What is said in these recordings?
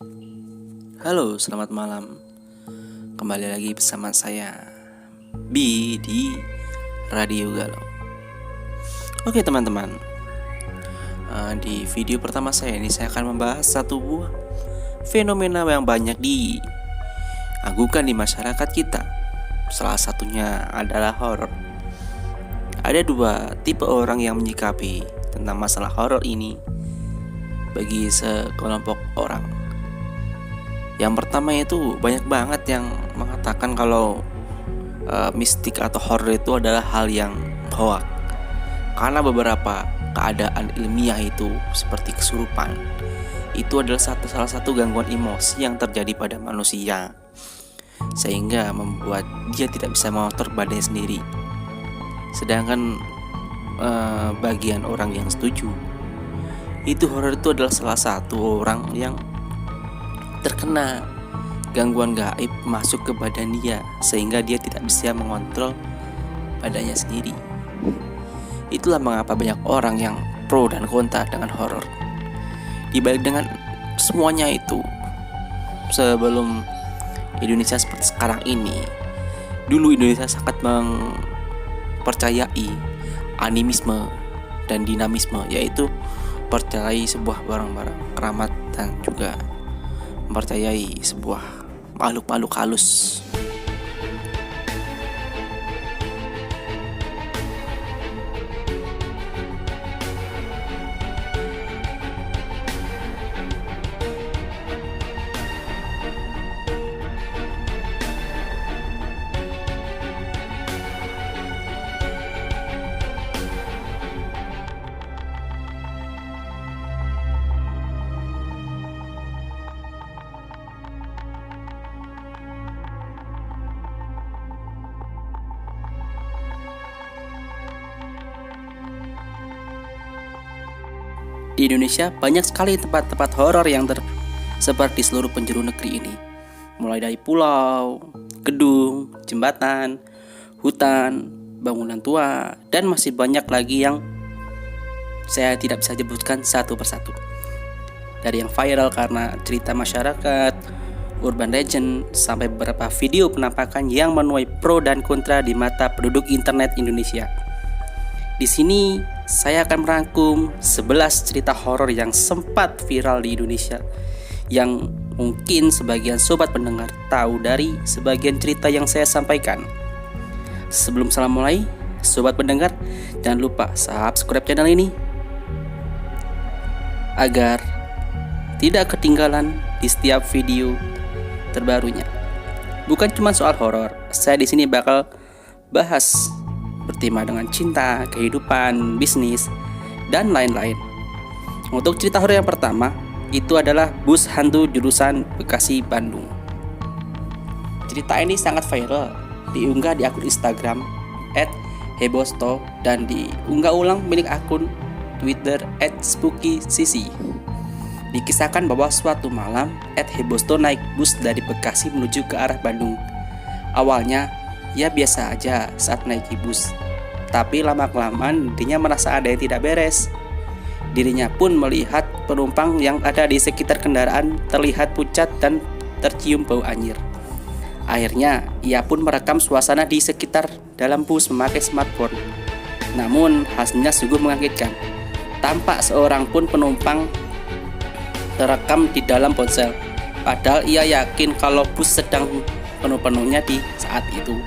Halo, selamat malam. Kembali lagi bersama saya Bi di Radio Galau. Oke teman-teman, di video pertama saya ini saya akan membahas satu buah fenomena yang banyak diagungkan di masyarakat kita. Salah satunya adalah horor. Ada dua tipe orang yang menyikapi tentang masalah horor ini bagi sekelompok orang. Yang pertama itu banyak banget yang mengatakan kalau mistik atau horor itu adalah hal yang hoak. Karena beberapa keadaan ilmiah itu seperti kesurupan itu adalah salah satu gangguan emosi yang terjadi pada manusia, sehingga membuat dia tidak bisa mengatur badannya sendiri. Sedangkan bagian orang yang setuju itu horor itu adalah salah satu orang yang terkena gangguan gaib masuk ke badan dia, sehingga dia tidak bisa mengontrol badannya sendiri. Itulah mengapa banyak orang yang pro dan kontra dengan horor. Dibalik dengan semuanya itu, sebelum Indonesia seperti sekarang ini, dulu Indonesia sangat mempercayai animisme dan dinamisme, yaitu percayai sebuah barang-barang keramat dan juga mempercayai sebuah makhluk-makhluk halus. Di Indonesia banyak sekali tempat-tempat horor yang tersebar di seluruh penjuru negeri ini. Mulai dari pulau, gedung, jembatan, hutan, bangunan tua, dan masih banyak lagi yang saya tidak bisa sebutkan satu persatu. Dari yang viral karena cerita masyarakat, urban legend, sampai beberapa video penampakan yang menuai pro dan kontra di mata penduduk internet Indonesia. Di sini saya akan merangkum 11 cerita horor yang sempat viral di Indonesia, yang mungkin sebagian sobat pendengar tahu dari sebagian cerita yang saya sampaikan. Sebelum saya mulai, sobat pendengar, jangan lupa subscribe channel ini agar tidak ketinggalan di setiap video terbarunya. Bukan cuma soal horor, saya di sini bakal bahas bertema dengan cinta, kehidupan, bisnis, dan lain-lain. Untuk cerita horor yang pertama, itu adalah bus hantu jurusan Bekasi Bandung. Cerita ini sangat viral, diunggah di akun Instagram @hebosto dan diunggah ulang milik akun Twitter @spookycc. Dikisahkan bahwa suatu malam @hebosto naik bus dari Bekasi menuju ke arah Bandung. Awalnya ia biasa aja saat naik bus, tapi lama-kelamaan dirinya merasa ada yang tidak beres. Dirinya pun melihat penumpang yang ada di sekitar kendaraan terlihat pucat dan tercium bau anyir. Akhirnya ia pun merekam suasana di sekitar dalam bus memakai smartphone. Namun hasilnya sungguh mengagetkan. Tampak seorang pun penumpang terekam di dalam ponsel, padahal ia yakin kalau bus sedang penuh-penuhnya di saat itu.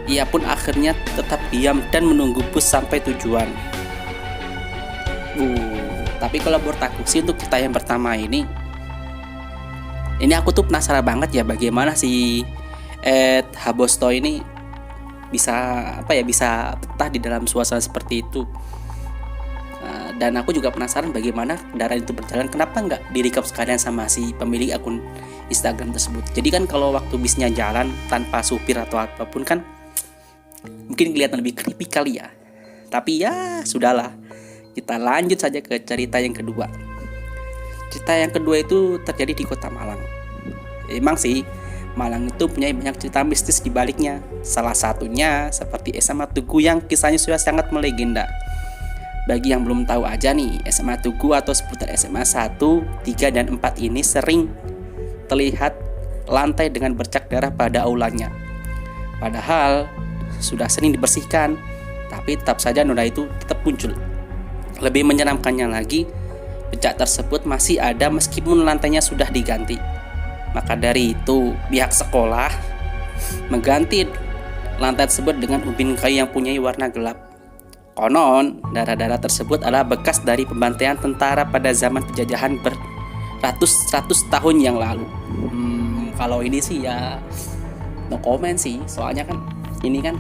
Ia pun akhirnya tetap diam dan menunggu bus sampai tujuan. Tapi kalau menurut aku sih untuk cerita yang pertama ini aku tuh penasaran banget ya bagaimana si Habosto ini bisa bisa betah di dalam suasana seperti itu. Dan aku juga penasaran bagaimana kendaraan itu berjalan, kenapa nggak direkam sekalian sama si pemilik akun Instagram tersebut. Jadi kan kalau waktu bisnya jalan tanpa supir atau apapun kan mungkin kelihatan lebih creepy kali ya. Tapi ya sudahlah, kita lanjut saja ke cerita yang kedua. Cerita yang kedua itu terjadi di kota Malang. Emang sih Malang itu punya banyak cerita mistis di baliknya. Salah satunya seperti SMA Tugu yang kisahnya sudah sangat melegenda. Bagi yang belum tahu aja nih, SMA Tugu atau seputar SMA 1, 3, dan 4 ini sering terlihat lantai dengan bercak darah pada aulanya. Padahal sudah sering dibersihkan, tapi tetap saja noda itu tetap muncul. Lebih menyeramkannya lagi, bercak tersebut masih ada meskipun lantainya sudah diganti. Maka dari itu, pihak sekolah mengganti lantai tersebut dengan ubin kayu yang punya warna gelap. Konon, darah-darah tersebut adalah bekas dari pembantaian tentara pada zaman penjajahan beratus-ratus tahun yang lalu. Kalau ini sih ya no comment sih, soalnya kan ini kan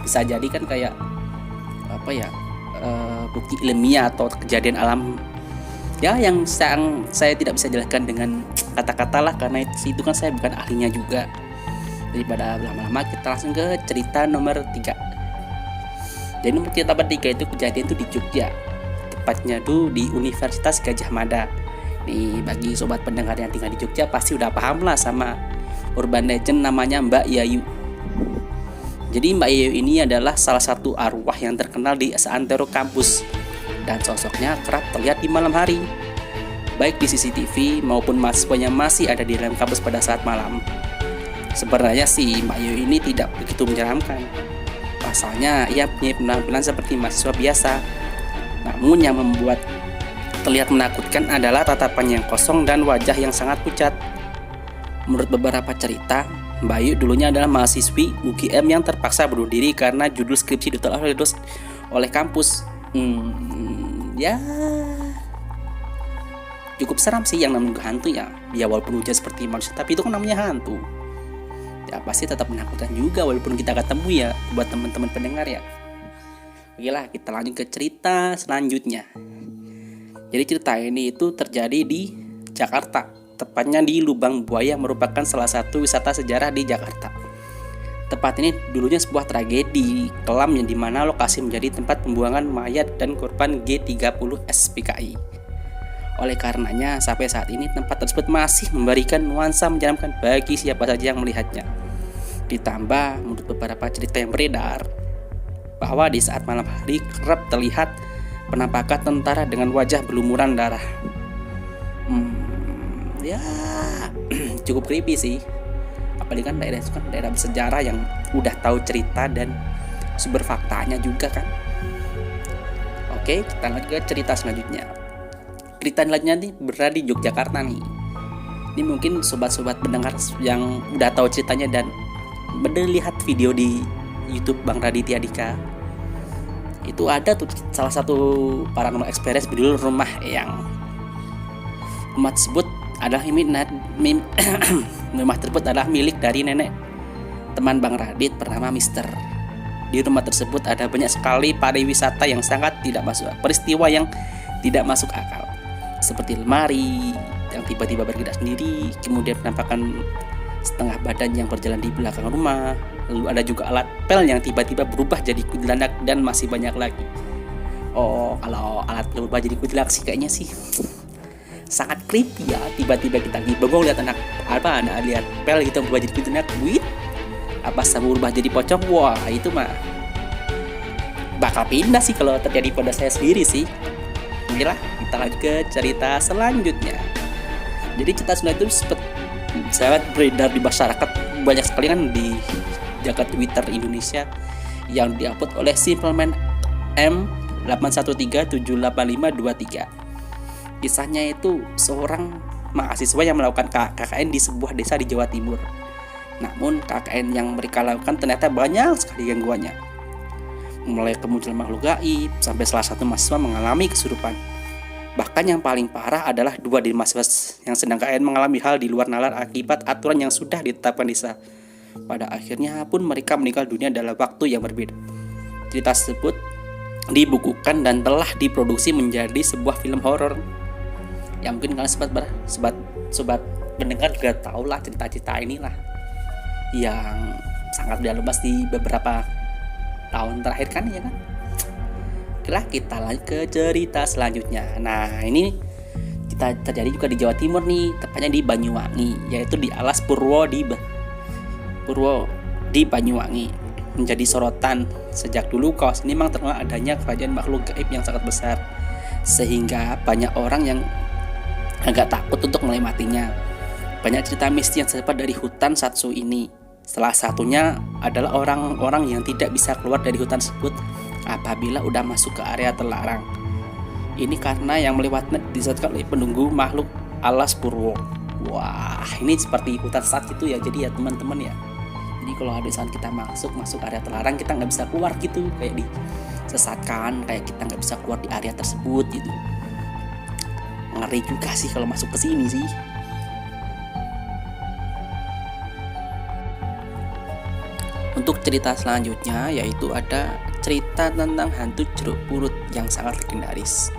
bisa jadi kan kayak apa ya, bukti ilmiah atau kejadian alam ya yang saya tidak bisa jelaskan dengan kata-kata lah, karena itu kan saya bukan ahlinya juga. Daripada lama-lama, kita langsung ke cerita nomor 3. Jadi nomor cerita nomor 3 itu kejadian itu di Jogja, tepatnya tuh di Universitas Gadjah Mada. Nih bagi sobat pendengar yang tinggal di Jogja pasti udah paham lah sama urban legend namanya Mbak Yayu. Jadi Mbak Yayu ini adalah salah satu arwah yang terkenal di seantero kampus, dan sosoknya kerap terlihat di malam hari, baik di CCTV maupun mahasiswa yang masih ada di dalam kampus pada saat malam. Sebenarnya sih Mbak Yayu ini tidak begitu menyeramkan. Pasalnya ia punya penampilan seperti mahasiswa biasa. Namun yang membuat terlihat menakutkan adalah tatapan yang kosong dan wajah yang sangat pucat. Menurut beberapa cerita, Mbak Yayu dulunya adalah mahasiswi UGM yang terpaksa bunuh diri karena judul skripsi ditolak oleh kampus. Ya cukup seram sih yang namanya hantu ya. Ya walaupun wujud seperti manusia, tapi itu kan namanya hantu. Ya pasti tetap menakutkan juga walaupun kita ketemu ya, buat teman-teman pendengar ya. Oke lah, kita lanjut ke cerita selanjutnya. Jadi cerita ini itu terjadi di Jakarta, tepatnya di Lubang Buaya, merupakan salah satu wisata sejarah di Jakarta. Tempat ini dulunya sebuah tragedi kelam yang dimana lokasi menjadi tempat pembuangan mayat dan korban G30S PKI. Oleh karenanya, sampai saat ini tempat tersebut masih memberikan nuansa menyeramkan bagi siapa saja yang melihatnya. Ditambah, menurut beberapa cerita yang beredar, bahwa di saat malam hari kerap terlihat penampakan tentara dengan wajah berlumuran darah. Ya cukup creepy sih. Apalagi kan daerah itu kan daerah bersejarah yang udah tahu cerita dan sumber faktanya juga kan. Oke, kita lanjut ke cerita selanjutnya. Cerita selanjutnya nih berada di Yogyakarta nih. Ini mungkin sobat-sobat pendengar yang udah tahu ceritanya dan lihat video di YouTube Bang Raditya Dika. Itu ada tuh salah satu paranormal experience berjudul Rumah Eyang. Rumah tersebut adalah rumah tersebut adalah milik dari nenek teman Bang Radit bernama Mister. Di rumah tersebut ada banyak sekali pariwisata yang sangat tidak masuk, peristiwa yang tidak masuk akal, seperti lemari yang tiba-tiba bergerak sendiri, kemudian penampakan setengah badan yang berjalan di belakang rumah, lalu ada juga alat pel yang tiba-tiba berubah jadi kuntilanak, dan masih banyak lagi. Oh, kalau alat pel berubah jadi kuntilanak sih kayaknya sih sangat creepy ya. Tiba-tiba kita bengong lihat lihat pel gitu berubah jadi kuntilanak, apa sama berubah jadi pocong, wah itu mah bakal pindah sih kalau terjadi pada saya sendiri sih. Inilah, kita lanjut ke cerita selanjutnya. Jadi cerita selanjutnya itu sangat beredar di masyarakat, banyak sekali kan di jagat Twitter Indonesia yang diupload oleh Simpleman M81378523. Kisahnya itu seorang mahasiswa yang melakukan KKN di sebuah desa di Jawa Timur. Namun KKN yang mereka lakukan ternyata banyak sekali gangguannya, mulai kemunculan makhluk gaib sampai salah satu mahasiswa mengalami kesurupan. Bahkan yang paling parah adalah 2 dari mahasiswa yang sedang KKN mengalami hal di luar nalar akibat aturan yang sudah ditetapkan desa. Pada akhirnya pun mereka meninggal dunia dalam waktu yang berbeda. Cerita tersebut dibukukan dan telah diproduksi menjadi sebuah film horor. Ya mungkin kalian sobat pendengar juga tahu lah cerita-cerita inilah yang sangat dialubas di beberapa tahun terakhir kan ya kan. Oke, kita lanjut ke cerita selanjutnya. Nah ini kita terjadi juga di Jawa Timur nih, tepatnya di Banyuwangi, yaitu di Alas Purwo di Banyuwangi. Menjadi sorotan sejak dulu kawasan ini memang terkenal adanya kerajaan makhluk gaib yang sangat besar, sehingga banyak orang yang agak takut untuk melewatinya. banyak cerita mistis yang terdapat dari hutan Satsu ini. Salah satunya adalah orang-orang yang tidak bisa keluar dari hutan tersebut apabila udah masuk ke area terlarang. Ini karena yang melewatinya disebabkan oleh penunggu makhluk alas purwo. Wah, ini seperti hutan saat itu ya. Jadi ya teman-teman ya. Jadi kalau ada saat kita masuk area terlarang, kita nggak bisa keluar gitu, kayak disesatkan, kayak kita nggak bisa keluar di area tersebut gitu. Ngeri juga sih kalau masuk ke sini sih. Untuk cerita selanjutnya yaitu ada cerita tentang hantu jeruk purut yang sangat legendaris.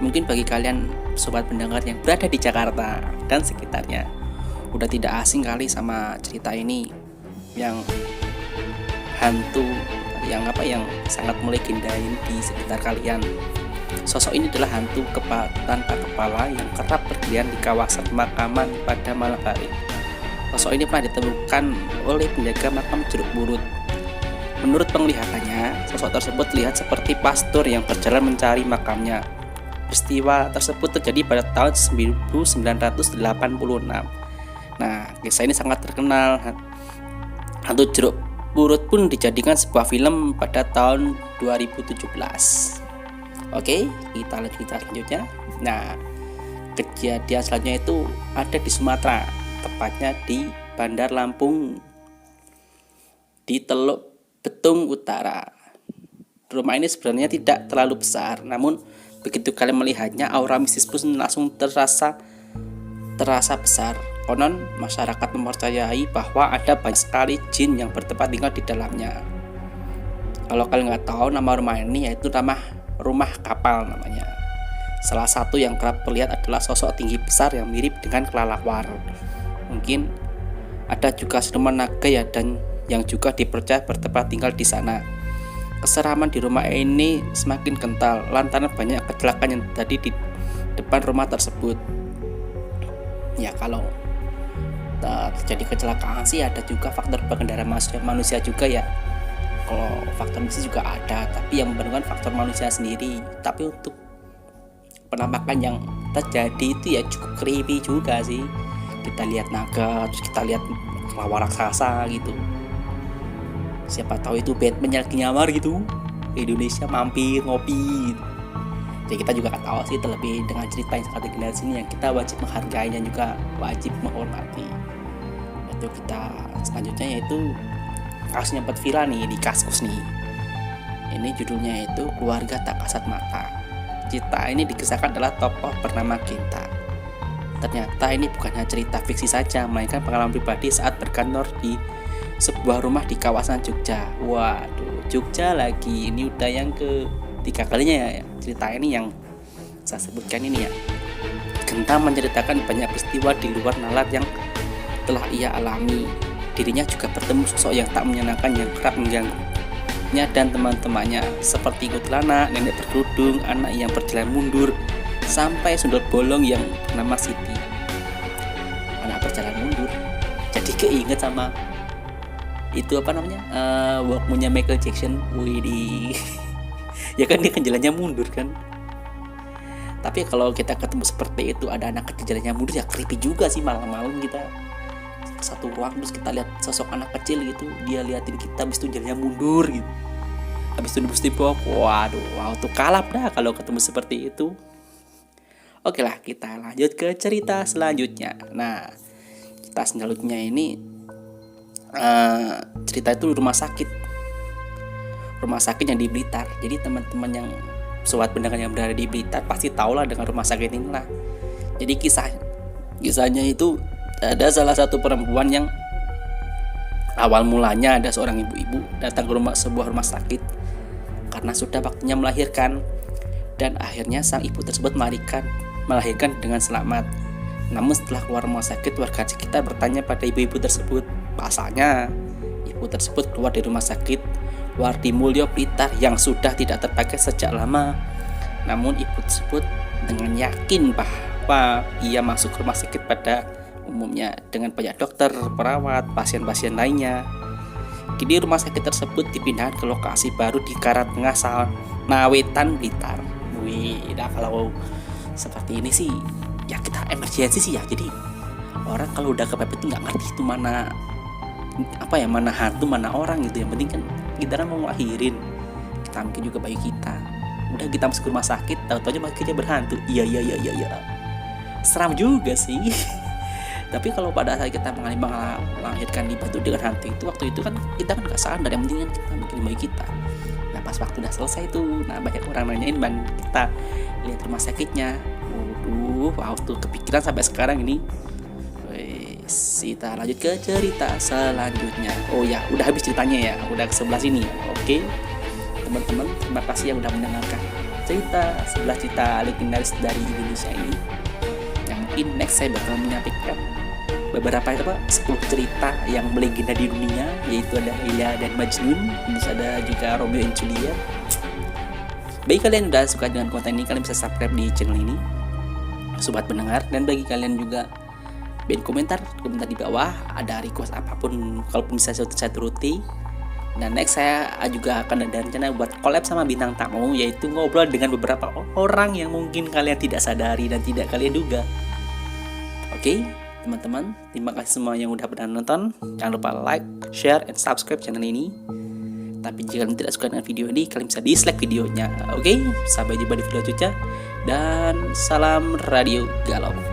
Mungkin bagi kalian sobat pendengar yang berada di Jakarta dan sekitarnya udah tidak asing kali sama cerita ini, yang hantu yang sangat melegendaris di sekitar kalian. Sosok ini adalah hantu tanpa kepala yang kerap berkeliaran di kawasan pemakaman pada malam hari. Sosok ini pernah ditemukan oleh penjaga makam jeruk purut. Menurut penglihatannya, sosok tersebut terlihat seperti pastor yang berjalan mencari makamnya. Peristiwa tersebut terjadi pada tahun 1986. Nah, kisah ini sangat terkenal. Hantu jeruk purut pun dijadikan sebuah film pada tahun 2017. Oke, kita lanjut cerita selanjutnya. Nah, kejadian selanjutnya itu ada di Sumatera, tepatnya di Bandar Lampung, di Teluk Betung Utara. Rumah ini sebenarnya tidak terlalu besar, namun begitu kalian melihatnya, aura mistis pun langsung terasa besar. Konon masyarakat mempercayai bahwa ada banyak sekali jin yang bertempat tinggal di dalamnya. Kalau kalian nggak tahu, nama rumah ini yaitu rumah kapal namanya. Salah satu yang kerap terlihat adalah sosok tinggi besar yang mirip dengan kelelawar. Mungkin ada juga siluman naga ya, dan yang juga dipercaya bertempat tinggal di sana. Keseraman di rumah ini semakin kental lantaran banyak kecelakaan yang terjadi di depan rumah tersebut. Ya, kalau terjadi kecelakaan sih ada juga faktor pengendara manusia juga ya. Kalau faktor mistis juga ada, tapi yang membenarkan faktor manusia sendiri. Tapi untuk penampakan yang terjadi itu ya cukup creepy juga sih. Kita lihat naga, terus kita lihat kelawar raksasa gitu. Siapa tahu itu Batman yang lagi nyamar gitu. Indonesia mampir ngopi gitu. Jadi kita juga tahu sih, terlebih dengan cerita yang sangat legendaris ini yang kita wajib menghargai dan juga wajib menghormati. Itu kita selanjutnya yaitu kasus yang sempat viral nih di Kaskus nih. Ini judulnya itu Keluarga Tak Kasat Mata. Cerita ini dikisahkan adalah tokoh bernama Genta. Ternyata ini bukannya cerita fiksi saja, melainkan pengalaman pribadi saat berkantor di sebuah rumah di kawasan Jogja. Waduh, Jogja lagi. Ini udah yang ketiga kalinya ya cerita ini yang saya sebutkan ini ya. Genta menceritakan banyak peristiwa di luar nalar yang telah ia alami. Dirinya juga bertemu sosok yang tak menyenangkan yang kerap mengganggunya dan teman-temannya, seperti kuntilanak, nenek berkerudung, anak yang berjalan mundur, sampai sundel bolong yang bernama Siti. Anak berjalan mundur, jadi keinget sama itu Walkman-nya Michael Jackson. Widih. Ya kan, dia kan jalannya mundur kan. Tapi kalau kita ketemu seperti itu, ada anak kecil jalannya mundur, ya creepy juga sih. Malam-malam kita satu ruang terus kita lihat sosok anak kecil gitu, dia liatin kita, habis itu jalannya mundur gitu, habis itu nebus tembok. Waduh, tuh kalap dah kalau ketemu seperti itu. Oke lah, kita lanjut ke cerita selanjutnya. Nah, cerita selanjutnya ini cerita itu rumah sakit yang di Blitar. Jadi teman-teman yang sobat pendengar yang berada di Blitar pasti tahulah dengan rumah sakit ini lah. Jadi kisahnya itu ada salah satu perempuan yang awal mulanya ada seorang ibu-ibu datang ke sebuah rumah sakit karena sudah waktunya melahirkan, dan akhirnya sang ibu tersebut melahirkan dengan selamat. Namun setelah keluar rumah sakit, warga sekitar bertanya pada ibu-ibu tersebut. Pasalnya ibu tersebut keluar dari rumah sakit Wardi Mulyo Blitar yang sudah tidak terpakai sejak lama. Namun ibu tersebut dengan yakin bahwa ia masuk rumah sakit pada umumnya dengan banyak dokter, perawat, pasien-pasien lainnya. Kini rumah sakit tersebut dipindahkan ke lokasi baru di Karangtengah Nawetan Blitar. Nah kalau seperti ini sih ya kita emergensi sih ya. Jadi Orang kalau udah kepepet itu nggak ngerti itu mana mana hantu mana orang gitu. Yang penting kan kita kan mau ngelahirin, kita mungkin juga bayi kita, udah kita masuk ke rumah sakit, tahu-tahu aja bayinya berhantu. Iya, seram juga sih. Tapi kalau pada saat kita melahirkan dibantu dengan hantu itu, waktu itu kan kita kan nggak sadar, yang penting kan kita bikin bayi kita. Nah pas waktu udah selesai tuh, nah banyak orang nanyain, kita lihat rumah sakitnya. Waduh, waktu kepikiran sampai sekarang ini. Kita lanjut ke cerita selanjutnya. Oh ya, udah habis ceritanya ya, udah ke sebelah sini. Oke, teman-teman, terima kasih yang udah mendengarkan sebelah cerita legendaris dari Indonesia ini. Yang mungkin next saya bakal menyampaikan beberapa 10 cerita yang melegenda di dunia, yaitu ada Laila dan Majnun, bisa ada juga Romeo and Juliet. Bagi kalian yang udah suka dengan konten ini, kalian bisa subscribe di channel ini, sobat pendengar. Dan bagi kalian juga komentar di bawah, ada request apapun, kalaupun bisa saya turuti. Dan next saya juga akan ada rencana buat collab sama bintang tamu, yaitu ngobrol dengan beberapa orang yang mungkin kalian tidak sadari dan tidak kalian duga. Oke, teman-teman, terima kasih semua yang udah pernah nonton. Jangan lupa like, share, and subscribe channel ini. Tapi jika kalian tidak suka dengan video ini, kalian bisa dislike videonya. Oke, sampai jumpa di video selanjutnya. Dan salam Radio Galau.